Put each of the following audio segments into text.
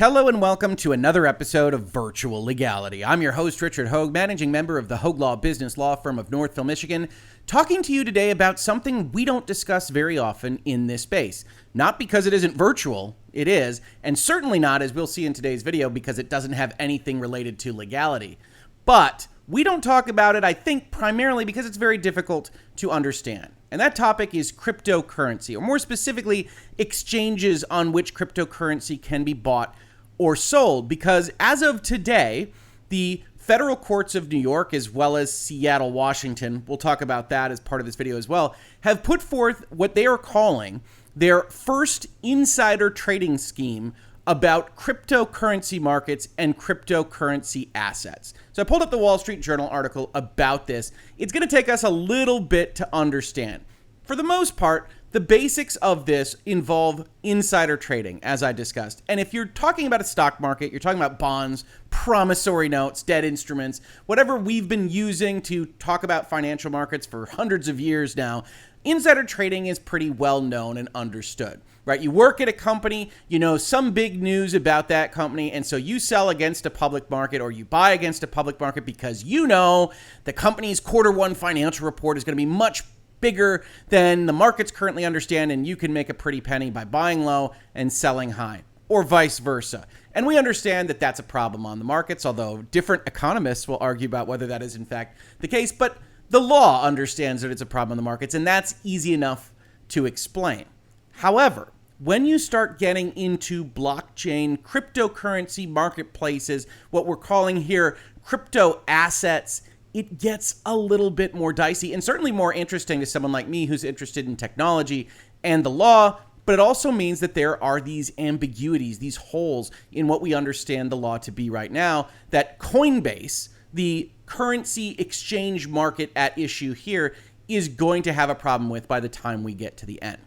Hello and welcome to another episode of Virtual Legality. I'm your host, Richard Hoeg, managing member of the Hoeg Law business law firm of Northville, Michigan, talking to you today about something we don't discuss very often in this space. Not because it isn't virtual, it is, and certainly not, as we'll see in today's video, because it doesn't have anything related to legality. But we don't talk about it, I think, primarily because it's very difficult to understand. And that topic is cryptocurrency, or more specifically, exchanges on which cryptocurrency can be bought or sold, because as of today, the federal courts of New York, as well as Seattle, Washington, we'll talk about that as part of this video as well, have put forth what they are calling their first insider trading scheme about cryptocurrency markets and cryptocurrency assets. So I pulled up the Wall Street Journal article about this. It's going to take us a little bit to understand. For the most part, the basics of this involve insider trading, as I discussed. And if you're talking about a stock market, you're talking about bonds, promissory notes, debt instruments, whatever we've been using to talk about financial markets for hundreds of years now, insider trading is pretty well known and understood, right? You work at a company, you know some big news about that company, and so you sell against a public market or you buy against a public market because you know the company's Q1 financial report is going to be much bigger than the markets currently understand, and you can make a pretty penny by buying low and selling high, or vice versa. And we understand that that's a problem on the markets, although different economists will argue about whether that is in fact the case, but the law understands that it's a problem on the markets, and that's easy enough to explain. However, when you start getting into blockchain, cryptocurrency marketplaces, what we're calling here crypto assets, it gets a little bit more dicey and certainly more interesting to someone like me who's interested in technology and the law, but it also means that there are these ambiguities, these holes in what we understand the law to be right now, that Coinbase, the currency exchange market at issue here, is going to have a problem with by the time we get to the end.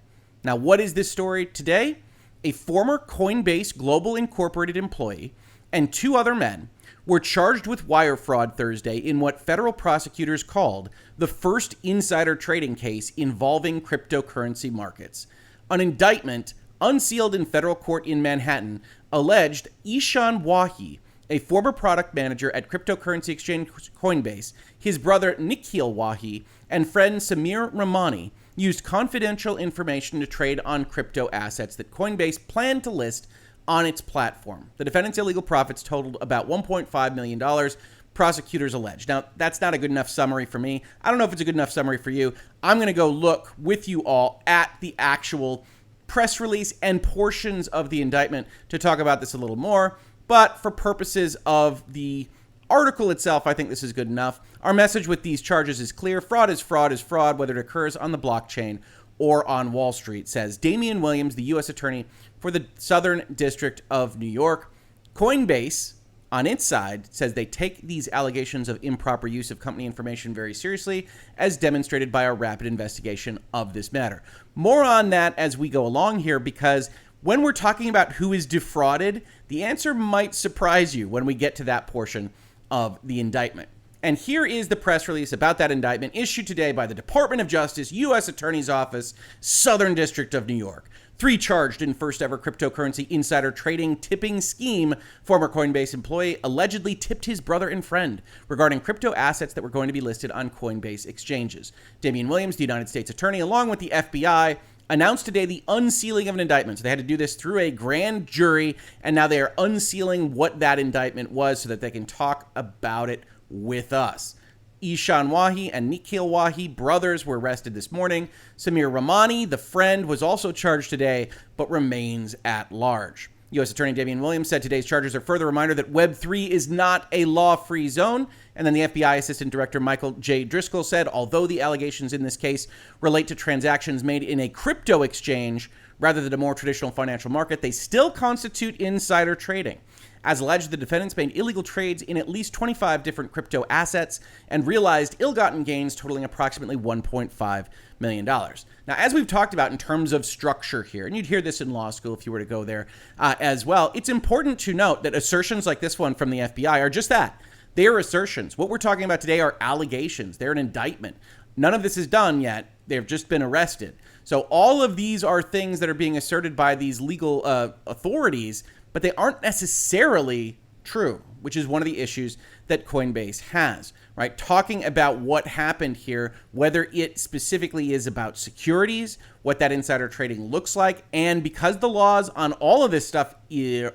Now, what is this story today? A former Coinbase Global Incorporated employee and two other men were charged with wire fraud Thursday in what federal prosecutors called the first insider trading case involving cryptocurrency markets. An indictment unsealed in federal court in Manhattan alleged Ishan Wahi, a former product manager at cryptocurrency exchange Coinbase, his brother Nikhil Wahi, and friend Samir Ramani used confidential information to trade on crypto assets that Coinbase planned to list on its platform. The defendant's illegal profits totaled about $1.5 million, prosecutors allege. Now, that's not a good enough summary for me. I don't know if it's a good enough summary for you. I'm going to go look with you all at the actual press release and portions of the indictment to talk about this a little more. But for purposes of the article itself, I think this is good enough. Our message with these charges is clear. Fraud is fraud is fraud, whether it occurs on the blockchain or on Wall Street, says Damian Williams, the U.S. Attorney for the Southern District of New York. Coinbase, on its side, says they take these allegations of improper use of company information very seriously, as demonstrated by our rapid investigation of this matter. More on that as we go along here, because when we're talking about who is defrauded, the answer might surprise you when we get to that portion of the indictment. And here is the press release about that indictment issued today by the Department of Justice, U.S. Attorney's Office, Southern District of New York. 3 charged in first ever cryptocurrency insider trading tipping scheme. Former Coinbase employee allegedly tipped his brother and friend regarding crypto assets that were going to be listed on Coinbase exchanges. Damian Williams, the United States Attorney, along with the FBI, announced today the unsealing of an indictment. So they had to do this through a grand jury, and now they are unsealing what that indictment was so that they can talk about it with us. Ishan Wahi and Nikhil Wahi, brothers, were arrested this morning. Samir Ramani, the friend, was also charged today, but remains at large. U.S. Attorney Damian Williams said today's charges are further reminder that Web3 is not a law-free zone. And then the FBI Assistant Director Michael J. Driscoll said, although the allegations in this case relate to transactions made in a crypto exchange rather than a more traditional financial market, they still constitute insider trading. As alleged, the defendants made illegal trades in at least 25 different crypto assets and realized ill-gotten gains totaling approximately $1.5 million. Now, as we've talked about in terms of structure here, and you'd hear this in law school if you were to go there as well, it's important to note that assertions like this one from the FBI are just that. They are assertions. What we're talking about today are allegations. They're an indictment. None of this is done yet. They've just been arrested. So all of these are things that are being asserted by these legal authorities, but they aren't necessarily true, which is one of the issues that Coinbase has, right? Talking about what happened here, whether it specifically is about securities, what that insider trading looks like, and because the laws on all of this stuff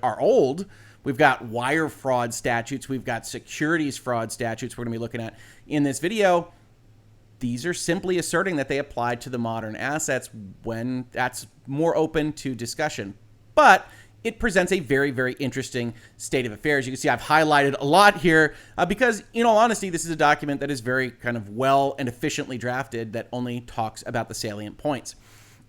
are old, we've got wire fraud statutes, we've got securities fraud statutes we're going to be looking at in this video. These are simply asserting that they apply to the modern assets when that's more open to discussion. But it presents a very, very interesting state of affairs. You can see I've highlighted a lot here because, in all honesty, this is a document that is very kind of well and efficiently drafted that only talks about the salient points.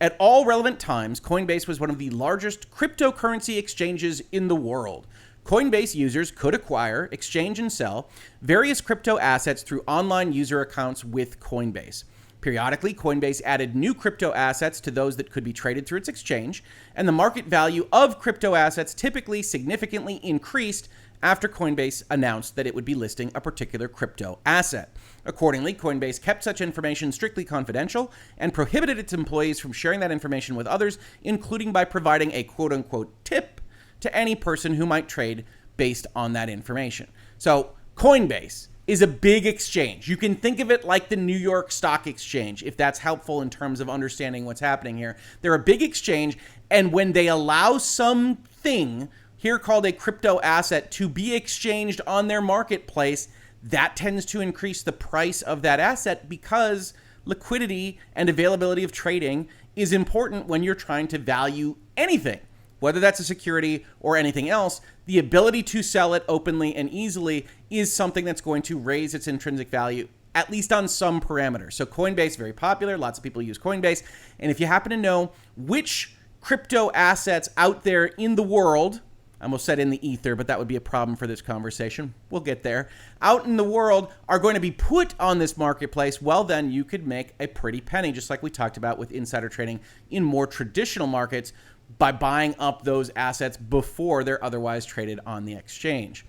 At all relevant times, Coinbase was one of the largest cryptocurrency exchanges in the world. Coinbase users could acquire, exchange, and sell various crypto assets through online user accounts with Coinbase. Periodically, Coinbase added new crypto assets to those that could be traded through its exchange, and the market value of crypto assets typically significantly increased after Coinbase announced that it would be listing a particular crypto asset. Accordingly, Coinbase kept such information strictly confidential and prohibited its employees from sharing that information with others, including by providing a quote-unquote tip to any person who might trade based on that information. So, Coinbase is a big exchange. You can think of it like the New York Stock Exchange, if that's helpful in terms of understanding what's happening here. They're a big exchange, and when they allow something here called a crypto asset to be exchanged on their marketplace, that tends to increase the price of that asset because liquidity and availability of trading is important when you're trying to value anything. Whether that's a security or anything else, the ability to sell it openly and easily is something that's going to raise its intrinsic value, at least on some parameters. So Coinbase, very popular. Lots of people use Coinbase. And if you happen to know which crypto assets out there in the world, I almost said in the ether, but that would be a problem for this conversation. We'll get there. Out in the world are going to be put on this marketplace, well, then you could make a pretty penny, just like we talked about with insider trading in more traditional markets, by buying up those assets before they're otherwise traded on the exchange.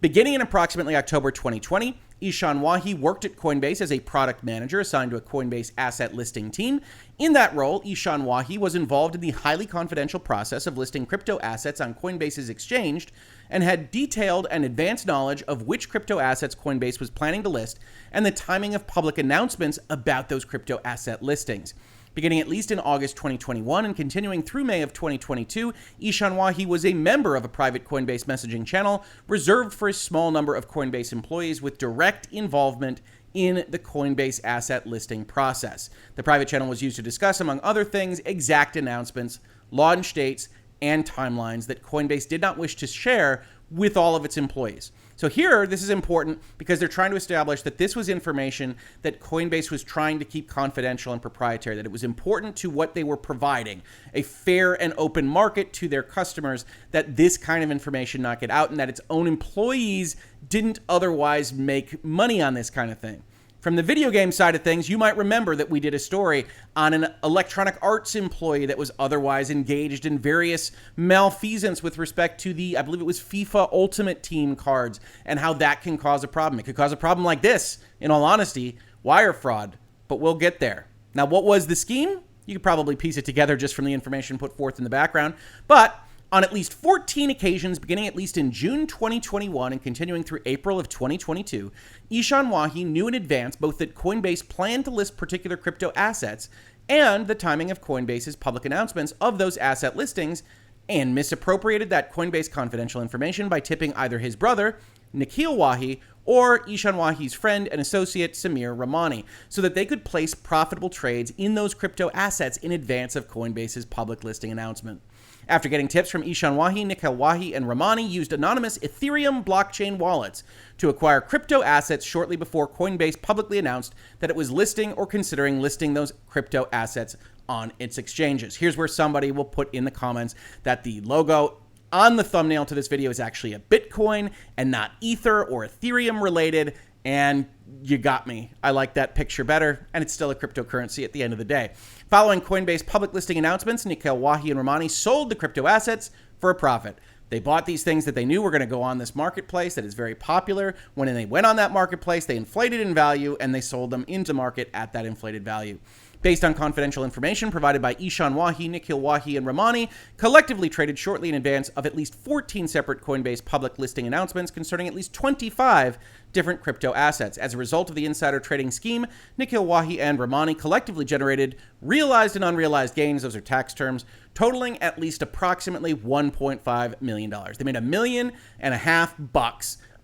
Beginning in approximately October 2020, Ishan Wahi worked at Coinbase as a product manager assigned to a Coinbase asset listing team. In that role, Ishan Wahi was involved in the highly confidential process of listing crypto assets on Coinbase's exchange and had detailed and advanced knowledge of which crypto assets Coinbase was planning to list and the timing of public announcements about those crypto asset listings. Beginning at least in August 2021 and continuing through May of 2022, Ishan Wahi was a member of a private Coinbase messaging channel reserved for a small number of Coinbase employees with direct involvement in the Coinbase asset listing process. The private channel was used to discuss, among other things, exact announcements, launch dates, and timelines that Coinbase did not wish to share with all of its employees. So here, this is important because they're trying to establish that this was information that Coinbase was trying to keep confidential and proprietary, that it was important to what they were providing, a fair and open market to their customers, that this kind of information not get out and that its own employees didn't otherwise make money on this kind of thing. From the video game side of things, you might remember that we did a story on an Electronic Arts employee that was otherwise engaged in various malfeasance with respect to the, I believe it was FIFA Ultimate Team cards, and how that can cause a problem. It could cause a problem like this, in all honesty, wire fraud, but we'll get there. Now, what was the scheme? You could probably piece it together just from the information put forth in the background, but on at least 14 occasions, beginning at least in June 2021 and continuing through April of 2022, Ishan Wahi knew in advance both that Coinbase planned to list particular crypto assets and the timing of Coinbase's public announcements of those asset listings, and misappropriated that Coinbase confidential information by tipping either his brother, Nikhil Wahi, or Ishan Wahi's friend and associate, Samir Ramani, so that they could place profitable trades in those crypto assets in advance of Coinbase's public listing announcement. After getting tips from Ishan Wahi, Nikhil Wahi, and Ramani used anonymous Ethereum blockchain wallets to acquire crypto assets shortly before Coinbase publicly announced that it was listing or considering listing those crypto assets on its exchanges. Here's where somebody will put in the comments that the logo on the thumbnail to this video is actually a Bitcoin and not Ether or Ethereum related, and you got me. I like that picture better, and it's still a cryptocurrency at the end of the day. Following Coinbase public listing announcements, Nikhil Wahi and Ramani sold the crypto assets for a profit. They bought these things that they knew were going to go on this marketplace that is very popular. When they went on that marketplace, they inflated in value, and they sold them into market at that inflated value. Based on confidential information provided by Ishan Wahi, Nikhil Wahi, and Ramani, collectively traded shortly in advance of at least 14 separate Coinbase public listing announcements concerning at least 25 different crypto assets. As a result of the insider trading scheme, Nikhil Wahi and Ramani collectively generated realized and unrealized gains, those are tax terms, totaling at least approximately $1.5 million. They made $1.5 million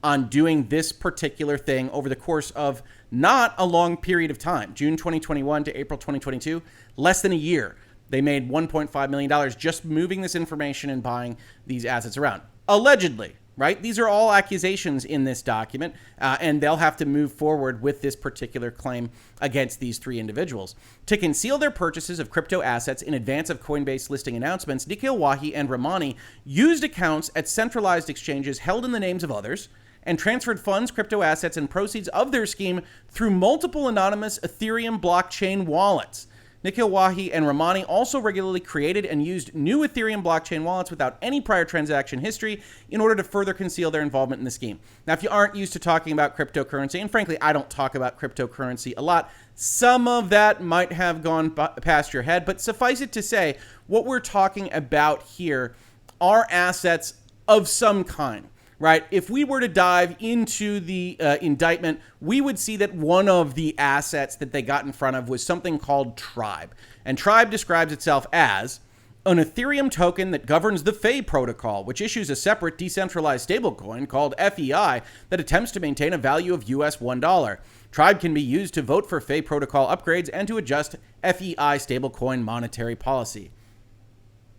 on doing this particular thing over the course of not a long period of time. June 2021 to April 2022, less than a year. They made $1.5 million just moving this information and buying these assets around. Allegedly, right? These are all accusations in this document, and they'll have to move forward with this particular claim against these three individuals. To conceal their purchases of crypto assets in advance of Coinbase listing announcements, Nikhil Wahi and Ramani used accounts at centralized exchanges held in the names of others and transferred funds, crypto assets, and proceeds of their scheme through multiple anonymous Ethereum blockchain wallets. Nikhil Wahi and Ramani also regularly created and used new Ethereum blockchain wallets without any prior transaction history in order to further conceal their involvement in the scheme. Now, if you aren't used to talking about cryptocurrency, and frankly, I don't talk about cryptocurrency a lot, some of that might have gone past your head, but suffice it to say, what we're talking about here are assets of some kind. Right? If we were to dive into the indictment, we would see that one of the assets that they got in front of was something called Tribe. And Tribe describes itself as an Ethereum token that governs the FEI protocol, which issues a separate decentralized stablecoin called FEI that attempts to maintain a value of US $1. Tribe can be used to vote for FEI protocol upgrades and to adjust FEI stablecoin monetary policy.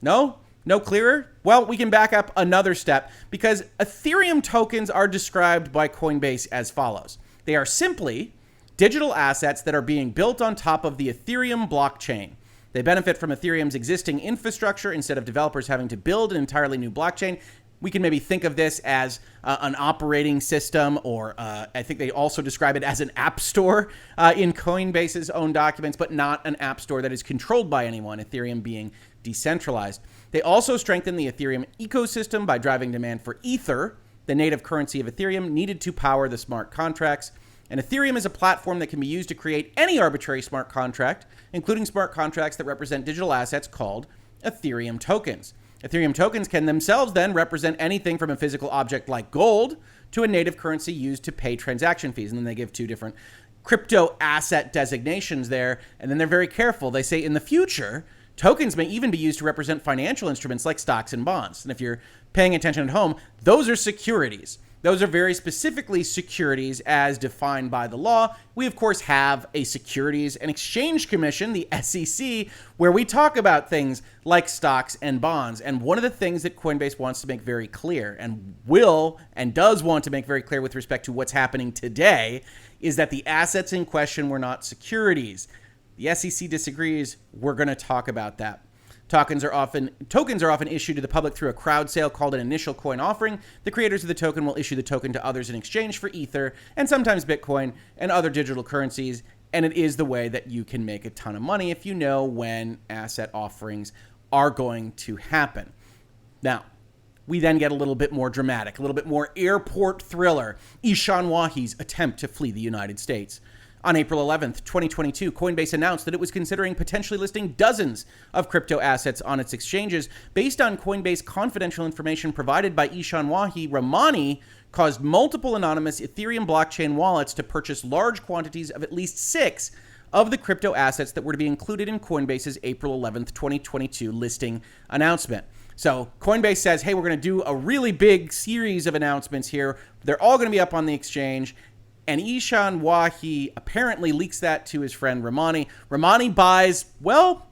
No? No clearer? Well, we can back up another step because Ethereum tokens are described by Coinbase as follows. They are simply digital assets that are being built on top of the Ethereum blockchain. They benefit from Ethereum's existing infrastructure instead of developers having to build an entirely new blockchain. We can maybe think of this as an operating system, or I think they also describe it as an app store in Coinbase's own documents, but not an app store that is controlled by anyone, Ethereum being decentralized. They also strengthen the Ethereum ecosystem by driving demand for Ether, the native currency of Ethereum needed to power the smart contracts. And Ethereum is a platform that can be used to create any arbitrary smart contract, including smart contracts that represent digital assets called Ethereum tokens. Ethereum tokens can themselves then represent anything from a physical object like gold to a native currency used to pay transaction fees. And then they give two different crypto asset designations there. And then they're very careful. They say in the future, tokens may even be used to represent financial instruments like stocks and bonds. And if you're paying attention at home, those are securities. Those are very specifically securities as defined by the law. We, of course, have a Securities and Exchange Commission, the SEC, where we talk about things like stocks and bonds. And one of the things that Coinbase wants to make very clear, and will and does want to make very clear with respect to what's happening today, is that the assets in question were not securities. The SEC disagrees. We're going to talk about that. Tokens are often issued to the public through a crowd sale called an initial coin offering. The creators of the token will issue the token to others in exchange for Ether and sometimes Bitcoin and other digital currencies. And it is the way that you can make a ton of money if you know when asset offerings are going to happen. Now, we then get a little bit more dramatic, a little bit more airport thriller. Ishan Wahi's attempt to flee the United States. On April 11th, 2022, Coinbase announced that it was considering potentially listing dozens of crypto assets on its exchanges. Based on Coinbase confidential information provided by Ishan Wahi, Ramani caused multiple anonymous Ethereum blockchain wallets to purchase large quantities of at least 6 of the crypto assets that were to be included in Coinbase's April 11th, 2022 listing announcement. So Coinbase says, hey, we're going to do a really big series of announcements here. They're all going to be up on the exchange. And Ishan Wahi apparently leaks that to his friend Ramani. Ramani buys, well,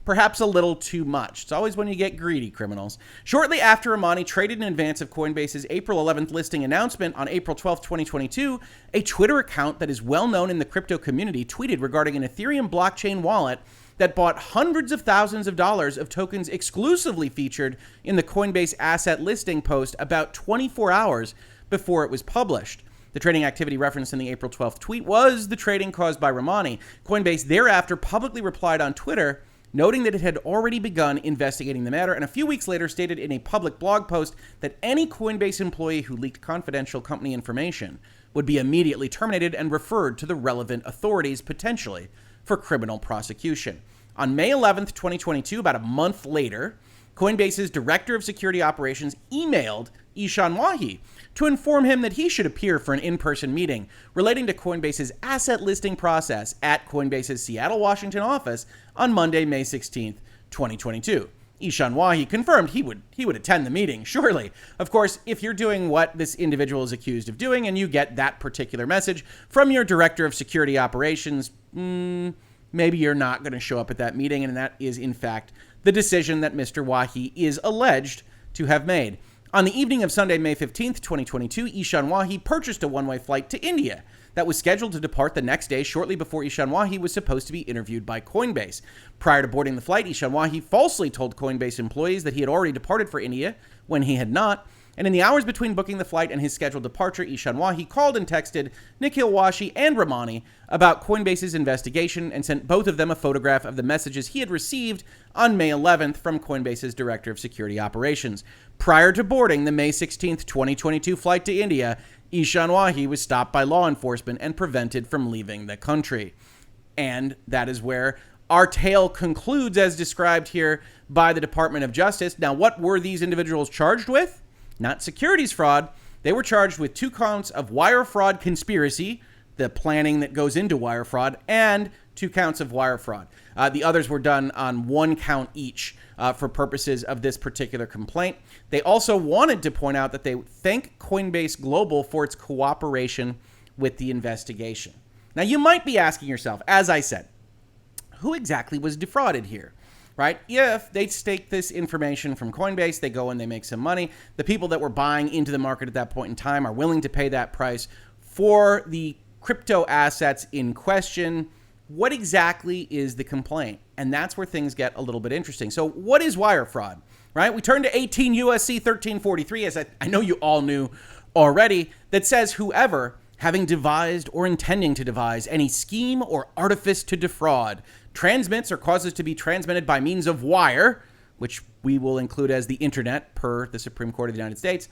perhaps a little too much. It's always when you get greedy, criminals. Shortly after Ramani traded in advance of Coinbase's April 11th listing announcement on April 12th, 2022, a Twitter account that is well known in the crypto community tweeted regarding an Ethereum blockchain wallet that bought hundreds of thousands of dollars of tokens exclusively featured in the Coinbase asset listing post about 24 hours before it was published. The trading activity referenced in the April 12th tweet was the trading caused by Ramani. Coinbase thereafter publicly replied on Twitter, noting that it had already begun investigating the matter, and a few weeks later stated in a public blog post that any Coinbase employee who leaked confidential company information would be immediately terminated and referred to the relevant authorities, potentially for criminal prosecution. On May 11th, 2022, about a month later, Coinbase's director of security operations emailed Ishan Wahi to inform him that he should appear for an in-person meeting relating to Coinbase's asset listing process at Coinbase's Seattle, Washington office on Monday, May 16th, 2022. Ishan Wahi confirmed he would attend the meeting, surely. Of course, if you're doing what this individual is accused of doing and you get that particular message from your director of security operations, maybe you're not going to show up at that meeting, and that is, in fact, the decision that Mr. Wahi is alleged to have made. On the evening of Sunday, May 15th, 2022, Ishan Wahi purchased a one-way flight to India that was scheduled to depart the next day shortly before Ishan Wahi was supposed to be interviewed by Coinbase. Prior to boarding the flight, Ishan Wahi falsely told Coinbase employees that he had already departed for India when he had not. And in the hours between booking the flight and his scheduled departure, Ishan Wahi called and texted Nikhil Washi and Ramani about Coinbase's investigation and sent both of them a photograph of the messages he had received on May 11th from Coinbase's Director of Security Operations. Prior to boarding the May 16th, 2022 flight to India, Ishan Wahi was stopped by law enforcement and prevented from leaving the country. And that is where our tale concludes as described here by the Department of Justice. Now, what were these individuals charged with? Not securities fraud. They were charged with 2 counts of wire fraud conspiracy, the planning that goes into wire fraud, and 2 counts of wire fraud. The others were done on 1 count each for purposes of this particular complaint. They also wanted to point out that they thank Coinbase Global for its cooperation with the investigation. Now, you might be asking yourself, as I said, who exactly was defrauded here? Right? If they stake this information from Coinbase, they go and they make some money. The people that were buying into the market at that point in time are willing to pay that price for the crypto assets in question. What exactly is the complaint? And that's where things get a little bit interesting. So what is wire fraud? Right? We turn to 18 USC 1343, as I know you all knew already, that says whoever, having devised or intending to devise any scheme or artifice to defraud, transmits or causes to be transmitted by means of wire, which we will include as the internet per the Supreme Court of the United States,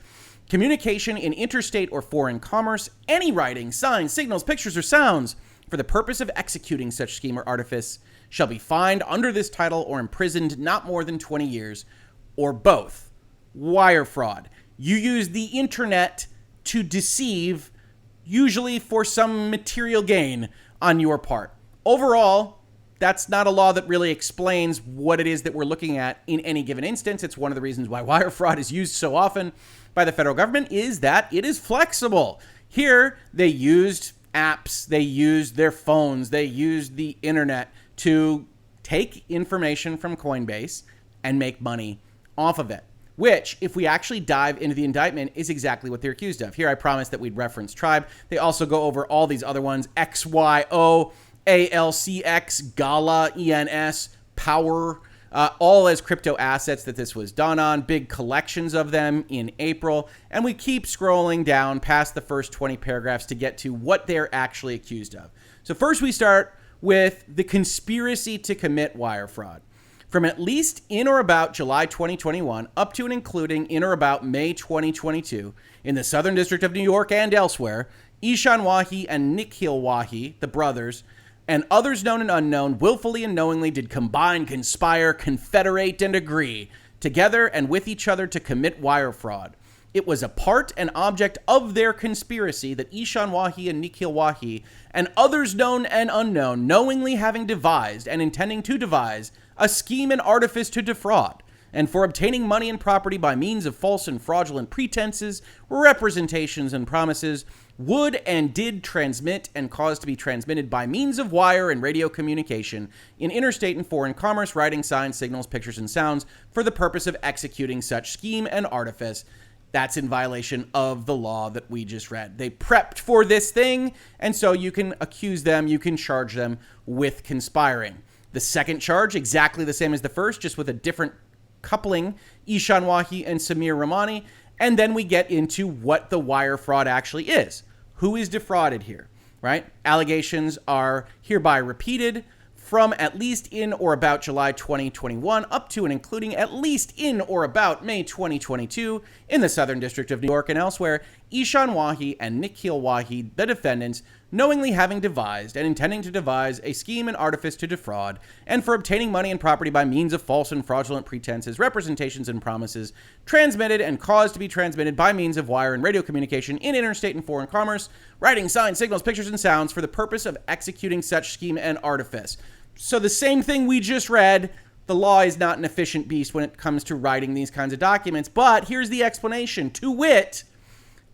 communication in interstate or foreign commerce, any writing, signs, signals, pictures, or sounds for the purpose of executing such scheme or artifice shall be fined under this title or imprisoned not more than 20 years, or both. Wire fraud. You use the internet to deceive, usually for some material gain on your part. Overall, that's not a law that really explains what it is that we're looking at in any given instance. It's one of the reasons why wire fraud is used so often by the federal government, is that it is flexible. Here, they used apps, they used their phones, they used the internet to take information from Coinbase and make money off of it, which, if we actually dive into the indictment, is exactly what they're accused of. Here, I promised that we'd reference Tribe. They also go over all these other ones: XYO, ALCX, Gala, ENS, Power, all as crypto assets that this was done on, big collections of them in April. And we keep scrolling down past the first 20 paragraphs to get to what they're actually accused of. So first we start with the conspiracy to commit wire fraud. From at least in or about July 2021 up to and including in or about May 2022 in the Southern District of New York and elsewhere, Ishan Wahi and Nikhil Wahi, the brothers, and others known and unknown, willfully and knowingly did combine, conspire, confederate, and agree together and with each other to commit wire fraud. It was a part and object of their conspiracy that Ishan Wahi and Nikhil Wahi and others known and unknown, knowingly having devised and intending to devise a scheme and artifice to defraud, and for obtaining money and property by means of false and fraudulent pretenses, representations, and promises, would and did transmit and cause to be transmitted by means of wire and radio communication in interstate and foreign commerce, writing, signs, signals, pictures, and sounds for the purpose of executing such scheme and artifice. That's in violation of the law that we just read. They prepped for this thing, and so you can accuse them, you can charge them with conspiring. The second charge, exactly the same as the first, just with a different coupling, Ishan Wahi and Samir Ramani, and then we get into what the wire fraud actually is. Who is defrauded here, right? Allegations are hereby repeated from at least in or about July 2021 up to and including at least in or about May 2022 in the Southern District of New York and elsewhere. Ishan Wahi and Nikhil Wahi, the defendants, knowingly having devised and intending to devise a scheme and artifice to defraud, and for obtaining money and property by means of false and fraudulent pretenses, representations, and promises, transmitted and caused to be transmitted by means of wire and radio communication in interstate and foreign commerce, writing, signs, signals, pictures, and sounds for the purpose of executing such scheme and artifice. So the same thing we just read. The law is not an efficient beast when it comes to writing these kinds of documents, but here's the explanation. To wit,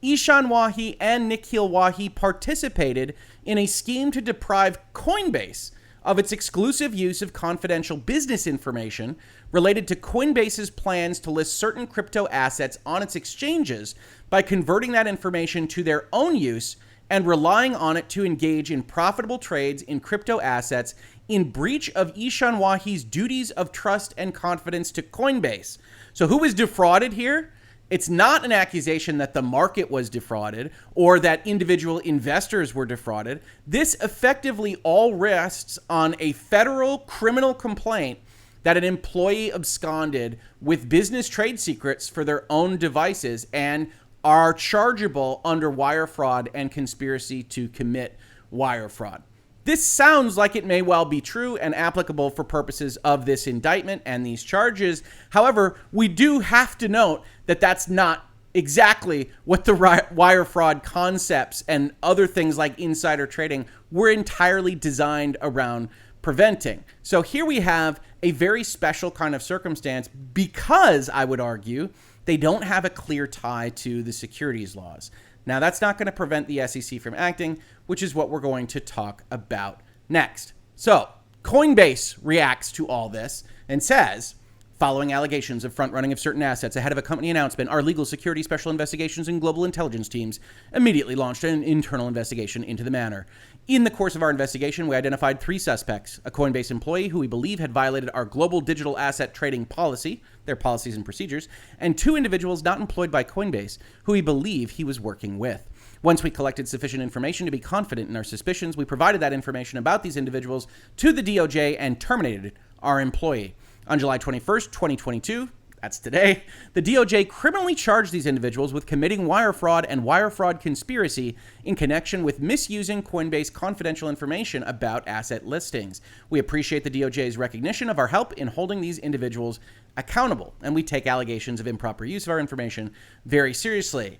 Ishan Wahi and Nikhil Wahi participated in a scheme to deprive Coinbase of its exclusive use of confidential business information related to Coinbase's plans to list certain crypto assets on its exchanges by converting that information to their own use and relying on it to engage in profitable trades in crypto assets in breach of Ishan Wahi's duties of trust and confidence to Coinbase. So who was defrauded here? It's not an accusation that the market was defrauded or that individual investors were defrauded. This effectively all rests on a federal criminal complaint that an employee absconded with business trade secrets for their own devices and are chargeable under wire fraud and conspiracy to commit wire fraud. This sounds like it may well be true and applicable for purposes of this indictment and these charges. However, we do have to note that that's not exactly what the wire fraud concepts and other things like insider trading were entirely designed around preventing. So here we have a very special kind of circumstance because, I would argue, they don't have a clear tie to the securities laws. Now, that's not going to prevent the SEC from acting, which is what we're going to talk about next. So, Coinbase reacts to all this and says, following allegations of front-running of certain assets ahead of a company announcement, our legal, security, special investigations, and global intelligence teams immediately launched an internal investigation into the matter. In the course of our investigation, we identified 3 suspects, a Coinbase employee who we believe had violated our global digital asset trading policy, their policies and procedures, and 2 individuals not employed by Coinbase who we believe he was working with. Once we collected sufficient information to be confident in our suspicions, we provided that information about these individuals to the DOJ and terminated our employee. On July 21st, 2022, that's today, the DOJ criminally charged these individuals with committing wire fraud and wire fraud conspiracy in connection with misusing Coinbase confidential information about asset listings. We appreciate the DOJ's recognition of our help in holding these individuals accountable, and we take allegations of improper use of our information very seriously.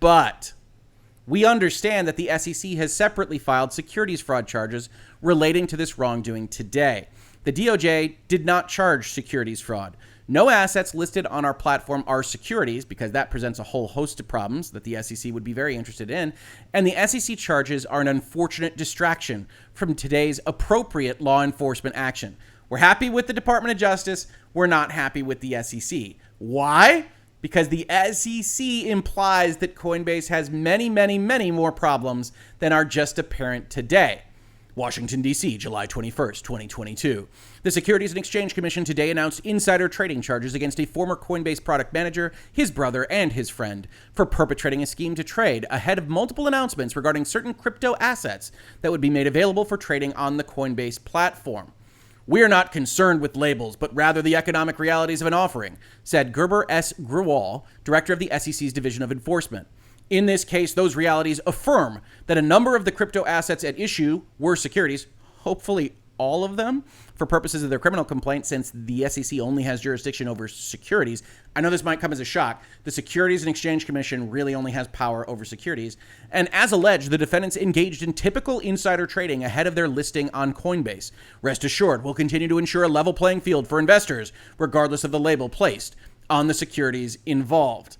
But we understand that the SEC has separately filed securities fraud charges relating to this wrongdoing today. The DOJ did not charge securities fraud. No assets listed on our platform are securities because that presents a whole host of problems that the SEC would be very interested in. And the SEC charges are an unfortunate distraction from today's appropriate law enforcement action. We're happy with the Department of Justice. We're not happy with the SEC. Why? Because the SEC implies that Coinbase has many, many, many more problems than are just apparent today. Washington, D.C., July 21st, 2022. The Securities and Exchange Commission today announced insider trading charges against a former Coinbase product manager, his brother, and his friend for perpetrating a scheme to trade ahead of multiple announcements regarding certain crypto assets that would be made available for trading on the Coinbase platform. We are not concerned with labels, but rather the economic realities of an offering, said Gerber S. Grewal, director of the SEC's Division of Enforcement. In this case, those realities affirm that a number of the crypto assets at issue were securities, hopefully all of them, for purposes of their criminal complaint, since the SEC only has jurisdiction over securities. I know this might come as a shock. The Securities and Exchange Commission really only has power over securities. And as alleged, the defendants engaged in typical insider trading ahead of their listing on Coinbase. Rest assured, we'll continue to ensure a level playing field for investors, regardless of the label placed on the securities involved.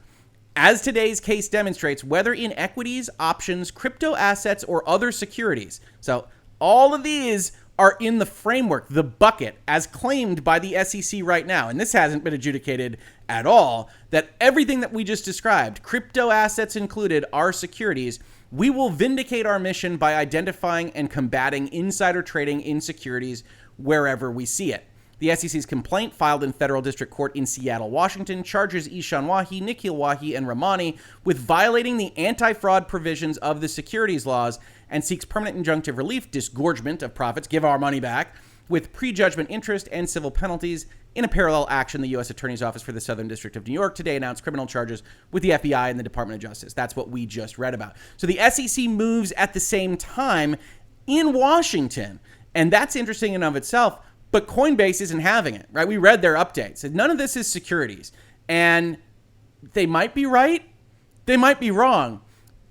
As today's case demonstrates, whether in equities, options, crypto assets, or other securities. So all of these are in the framework, the bucket, as claimed by the SEC right now. And this hasn't been adjudicated at all, that everything that we just described, crypto assets included, are securities. We will vindicate our mission by identifying and combating insider trading in securities wherever we see it. The SEC's complaint, filed in federal district court in Seattle, Washington, charges Ishan Wahi, Nikhil Wahi, and Ramani with violating the anti-fraud provisions of the securities laws and seeks permanent injunctive relief, disgorgement of profits, give our money back, with prejudgment interest and civil penalties, In a parallel action, the U.S. Attorney's Office for the Southern District of New York today announced criminal charges with the FBI and the Department of Justice. That's what we just read about. So the SEC moves at the same time in Washington, and that's interesting in and of itself, but Coinbase isn't having it, right? We read their updates, and none of this is securities, and they might be right, they might be wrong.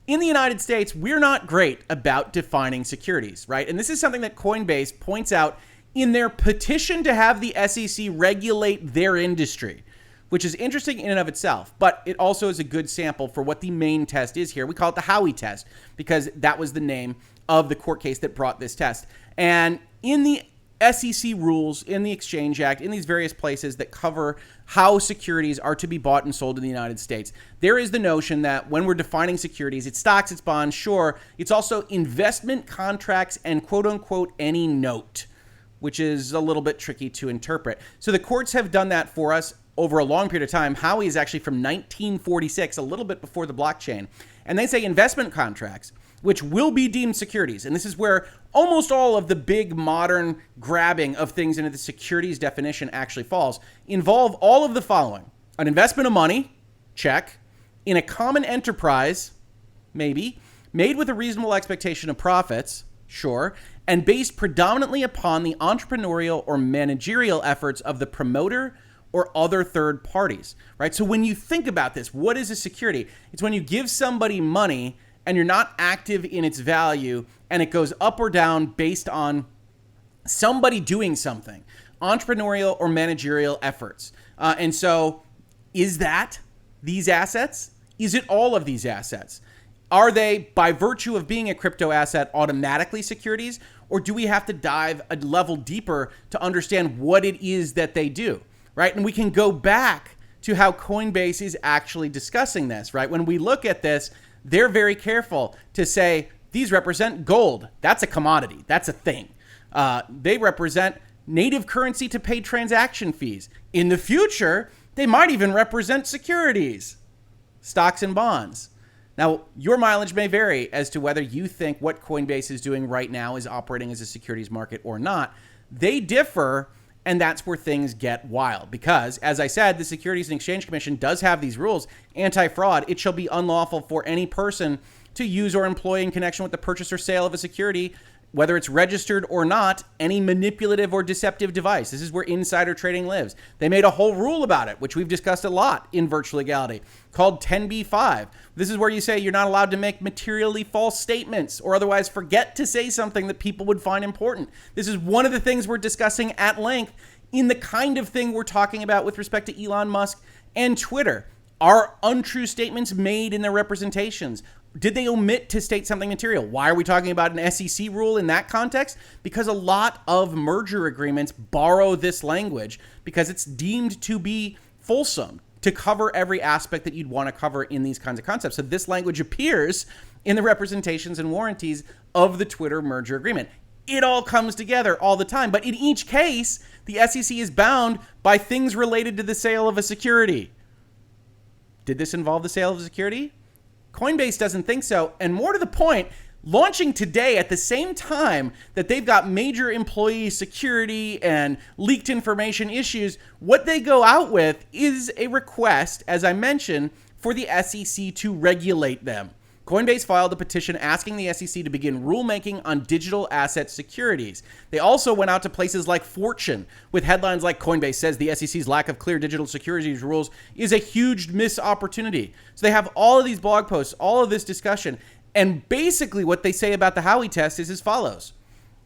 In the United States, we're not great about defining securities, right? And this is something that Coinbase points out in their petition to have the SEC regulate their industry, which is interesting in and of itself, but it also is a good sample for what the main test is here. We call it the Howey test because that was the name of the court case that brought this test. And in the SEC rules, in the Exchange Act, in these various places that cover how securities are to be bought and sold in the United States, there is the notion that when we're defining securities, it's stocks, it's bonds, sure, it's also investment contracts and quote unquote any note, which is a little bit tricky to interpret. So the courts have done that for us over a long period of time. Howey is actually from 1946, a little bit before the blockchain. And they say investment contracts, which will be deemed securities, and this is where almost all of the big modern grabbing of things into the securities definition actually falls, involve all of the following: an investment of money, check, in a common enterprise, maybe, made with a reasonable expectation of profits, sure, and based predominantly upon the entrepreneurial or managerial efforts of the promoter or other third parties, right? So when you think about this, what is a security? It's when you give somebody money and you're not active in its value, and it goes up or down based on somebody doing something, entrepreneurial or managerial efforts. And so is that these assets? Is it all of these assets? Are they, by virtue of being a crypto asset, automatically securities? Or do we have to dive a level deeper to understand what it is that they do, right? And we can go back to how Coinbase is actually discussing this, right? When we look at this, they're very careful to say these represent gold. That's a commodity. That's a thing. They represent native currency to pay transaction fees. In the future, they might even represent securities, stocks and bonds. Now, your mileage may vary as to whether you think what Coinbase is doing right now is operating as a securities market or not. They differ, and that's where things get wild because, as I said, the Securities and Exchange Commission does have these rules. Anti-fraud, it shall be unlawful for any person to use or employ in connection with the purchase or sale of a security, whether it's registered or not, any manipulative or deceptive device. This is where insider trading lives. They made a whole rule about it, which we've discussed a lot in Virtual Legality, called 10b-5. This is where you say you're not allowed to make materially false statements or otherwise forget to say something that people would find important. This is one of the things we're discussing at length in the kind of thing we're talking about with respect to Elon Musk and Twitter. Are untrue statements made in their representations? Did they omit to state something material? Why are we talking about an SEC rule in that context? Because a lot of merger agreements borrow this language because it's deemed to be fulsome, to cover every aspect that you'd want to cover in these kinds of concepts. So this language appears in the representations and warranties of the Twitter merger agreement. It all comes together all the time. But in each case, the SEC is bound by things related to the sale of a security. Did this involve the sale of a security? Coinbase doesn't think so. And more to the point, launching today at the same time that they've got major employee security and leaked information issues, what they go out with is a request, as I mentioned, for the SEC to regulate them. Coinbase filed a petition asking the SEC to begin rulemaking on digital asset securities. They also went out to places like Fortune with headlines like Coinbase says the SEC's lack of clear digital securities rules is a huge missed opportunity. So they have all of these blog posts, all of this discussion, and basically what they say about the Howey test is as follows.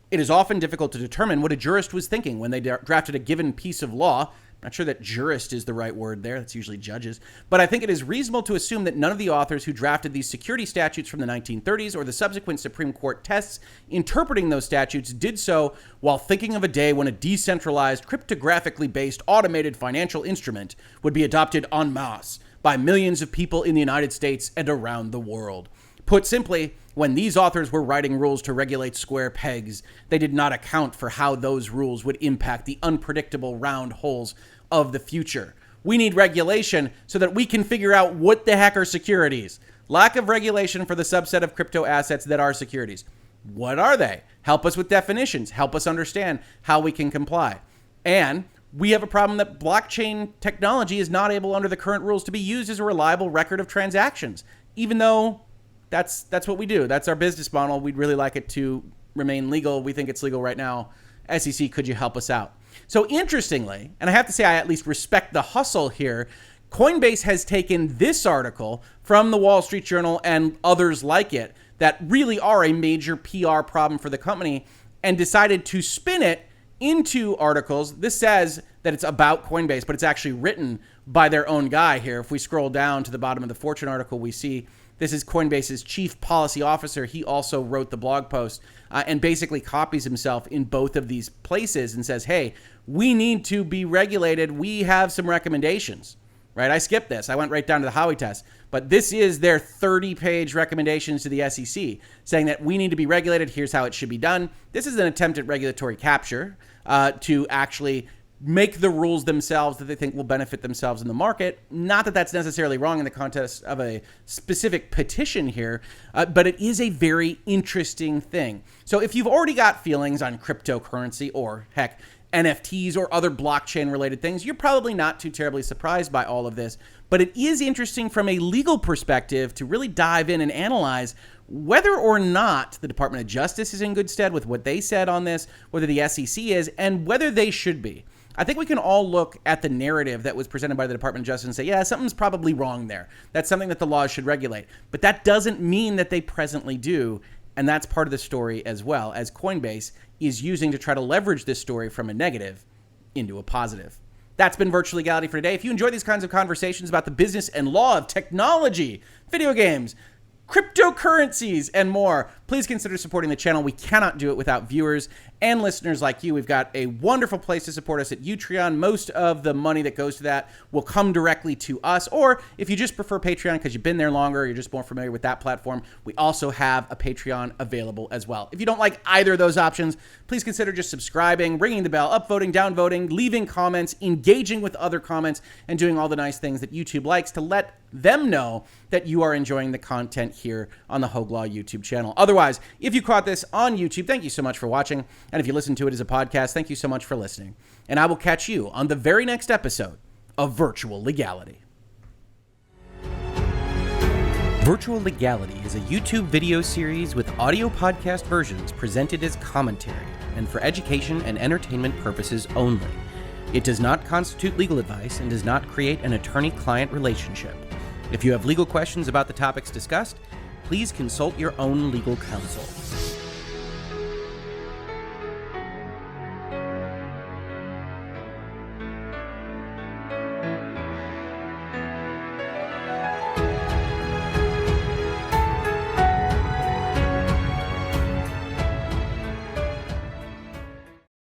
It is often difficult to determine what a jurist was thinking when they drafted a given piece of law. Not sure that jurist is the right word there. That's usually judges. But I think it is reasonable to assume that none of the authors who drafted these security statutes from the 1930s or the subsequent Supreme Court tests interpreting those statutes did so while thinking of a day when a decentralized, cryptographically based automated financial instrument would be adopted en masse by millions of people in the United States and around the world. Put simply, when these authors were writing rules to regulate square pegs, they did not account for how those rules would impact the unpredictable round holes of the future. We need regulation so that we can figure out what the heck are securities. Lack of regulation for the subset of crypto assets that are securities. What are they? Help us with definitions. Help us understand how we can comply. And we have a problem that blockchain technology is not able under the current rules to be used as a reliable record of transactions, even though that's what we do. That's our business model. We'd really like it to remain legal. We think it's legal right now. SEC, could you help us out? So interestingly, and I have to say I at least respect the hustle here, Coinbase has taken this article from the Wall Street Journal and others like it that really are a major PR problem for the company and decided to spin it into articles. This says that it's about Coinbase, but it's actually written by their own guy here. If we scroll down to the bottom of the Fortune article, we see this is Coinbase's chief policy officer. He also wrote the blog post and basically copies himself in both of these places and says, hey, we need to be regulated. We have some recommendations, right? I skipped this. I went right down to the Howey test. But this is their 30-page recommendations to the SEC saying that we need to be regulated. Here's how it should be done. This is an attempt at regulatory capture to actually make the rules themselves that they think will benefit themselves in the market. Not that that's necessarily wrong in the context of a specific petition here, but it is a very interesting thing. So if you've already got feelings on cryptocurrency or, heck, NFTs or other blockchain related things, you're probably not too terribly surprised by all of this. But it is interesting from a legal perspective to really dive in and analyze whether or not the Department of Justice is in good stead with what they said on this, whether the SEC is, and whether they should be. I think we can all look at the narrative that was presented by the Department of Justice and say, yeah, something's probably wrong there. That's something that the laws should regulate. But that doesn't mean that they presently do. And that's part of the story as well, as Coinbase is using to try to leverage this story from a negative into a positive. That's been Virtual Legality for today. If you enjoy these kinds of conversations about the business and law of technology, video games, cryptocurrencies, and more, please consider supporting the channel. We cannot do it without viewers and listeners like you. We've got a wonderful place to support us at Utreon. Most of the money that goes to that will come directly to us. Or if you just prefer Patreon because you've been there longer, or you're just more familiar with that platform, we also have a Patreon available as well. If you don't like either of those options, please consider just subscribing, ringing the bell, upvoting, downvoting, leaving comments, engaging with other comments, and doing all the nice things that YouTube likes to let them know that you are enjoying the content here on the Hoeg Law YouTube channel. Otherwise, if you caught this on YouTube, thank you so much for watching. And if you listen to it as a podcast, thank you so much for listening. And I will catch you on the very next episode of Virtual Legality. Virtual Legality is a YouTube video series with audio podcast versions presented as commentary and for education and entertainment purposes only. It does not constitute legal advice and does not create an attorney-client relationship. If you have legal questions about the topics discussed, please consult your own legal counsel.